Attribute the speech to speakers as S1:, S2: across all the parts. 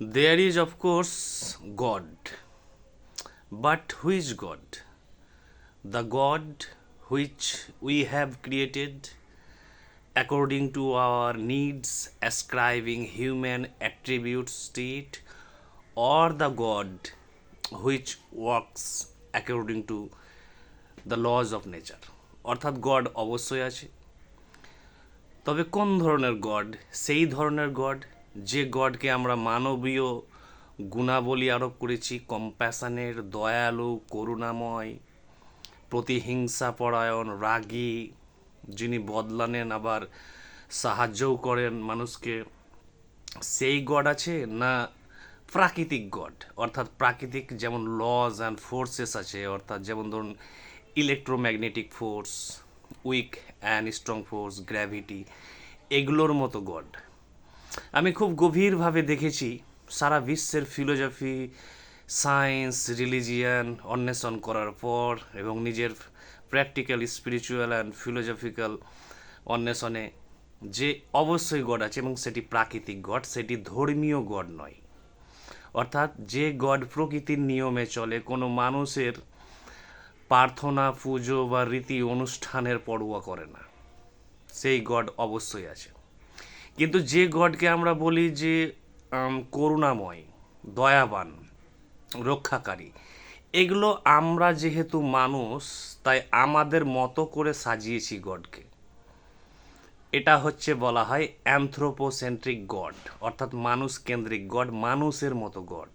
S1: There is, of course, God. But who is God? The God which we have created according to our needs, ascribing human attributes to it, or the God which works according to the laws of nature? অর্থাৎ god অবশ্যই আছে, তবে কোন ধরনের god? সেই ধরনের god যে গডকে আমরা মানবীয় গুণাবলী আরোপ করেছি, কম্প্যাশনের, দয়ালু, করুণাময়, প্রতিহিংসাপরায়ণ, রাগী, যিনি বদলা নেন আবার সাহায্যও করেন মানুষকে, সেই গড আছে? না প্রাকৃতিক গড, অর্থাৎ প্রাকৃতিক যেমন লজ অ্যান্ড ফোর্সেস আছে, অর্থাৎ যেমন ধরুন electromagnetic force, weak and strong force, gravity, এগুলোর মতো গড? আমি খুব গভীরভাবে দেখেছি সারা বিশ্বের ফিলোসফি, সায়েন্স, রিলিজিয়ান অন্বেষণ করার পর এবং নিজের প্র্যাকটিক্যাল, স্পিরিচুয়াল অ্যান্ড ফিলোসফিক্যাল অন্বেষণে যে অবশ্যই গড আছে এবং সেটি প্রাকৃতিক গড, সেটি ধর্মীয় গড নয়। অর্থাৎ যে গড প্রকৃতির নিয়মে চলে, কোনো মানুষের প্রার্থনা, পুজো বা রীতি অনুষ্ঠানের পরোয়া করে না, সেই গড অবশ্যই আছে। কিন্তু যে গডকে আমরা বলি যে করুণাময়, দয়াবান, রক্ষাকারী, এগুলো আমরা যেহেতু মানুষ তাই আমাদের মতো করে সাজিয়েছি গডকে। এটা হচ্ছে বলা হয় অ্যানথ্রোপোসেন্ট্রিক গড, অর্থাৎ মানুষ কেন্দ্রিক গড, মানুষের মতো গড।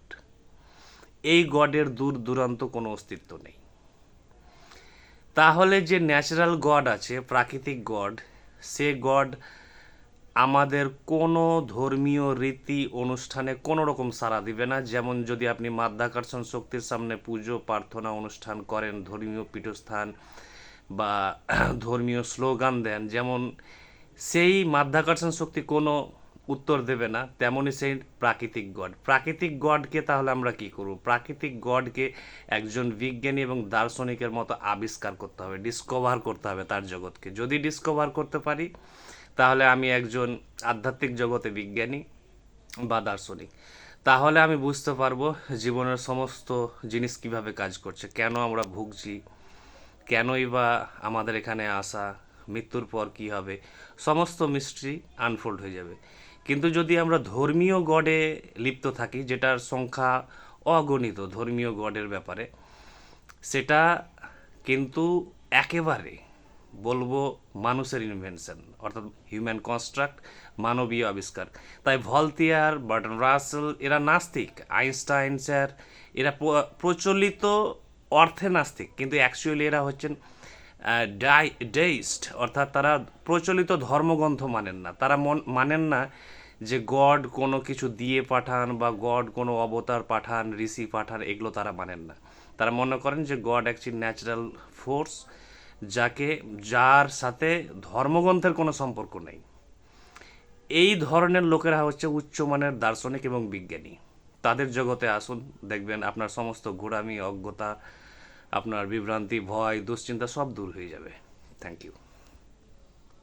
S1: এই গডের দূর দূরান্ত কোনো অস্তিত্ব নেই। তাহলে যে ন্যাচারাল গড আছে, প্রাকৃতিক গড, সে গড আমাদের কোনো ধর্মীয় রীতি অনুষ্ঠানে কোনো রকম সাড়া দিবে না। যেমন যদি আপনি মাধ্যাকর্ষণ শক্তির সামনে পুজো প্রার্থনা অনুষ্ঠান করেন, ধর্মীয় পীঠস্থান বা ধর্মীয় স্লোগান দেন, যেমন সেই মাধ্যাকর্ষণ শক্তি কোনো উত্তর দেবে না, তেমনই সেই প্রাকৃতিক গড। প্রাকৃতিক গডকে তাহলে আমরা কি করব? প্রাকৃতিক গডকে একজন বিজ্ঞানী এবং দার্শনিকের মতো আবিষ্কার করতে হবে, ডিসকভার করতে হবে তার জগৎকে। যদি ডিসকভার করতে পারি তাহলে আমি একজন আধ্যাত্মিক জগতে বিজ্ঞানী বা দার্শনিক। তাহলে আমি বুঝতে পারবো জীবনের সমস্ত জিনিস কিভাবে কাজ করছে, কেন আমরা ভুগছি, কেনই বা আমাদের এখানে আসা, মৃত্যুর পর কি হবে, সমস্ত মিস্ট্রি আনফোল্ড হয়ে যাবে। কিন্তু যদি আমরা ধর্মীয় গডে লিপ্ত থাকি, যেটার সংখ্যা অগণিত ধর্মীয় গডের ব্যাপারে, সেটা কিন্তু একেবারে বলবো মানুষের ইনভেনশন, অর্থাৎ হিউম্যান কনস্ট্রাক্ট, মানবীয় আবিষ্কার। তাই ভলতিয়ার, বার্টন রাসেল এরা নাস্তিক, আইনস্টাইন স্যার এরা প্রচলিত অর্থে নাস্তিক, কিন্তু অ্যাকচুয়ালি এরা হচ্ছেন ডেইস্ট, অর্থাৎ তারা প্রচলিত ধর্মগ্রন্থ মানেন না। তারা মানেন না যে গড কোনো কিছু দিয়ে পাঠান বা গড কোনো অবতার পাঠান, ঋষি পাঠান, এগুলো তারা মানেন না। তারা মনে করেন যে গড অ্যাকচুয়ালি ন্যাচারাল ফোর্স, যার সাথে ধর্মগ্রন্থের কোনো সম্পর্ক নেই। এই ধরনের লোকেরা হচ্ছে উচ্চমানের দার্শনিক এবং বিজ্ঞানী। তাদের জগতে আসুন, দেখবেন আপনার সমস্ত গোঁড়ামি, অজ্ঞতা, আপনার বিভ্রান্তি, ভয়, দুশ্চিন্তা সব দূর হয়ে যাবে। Thank you.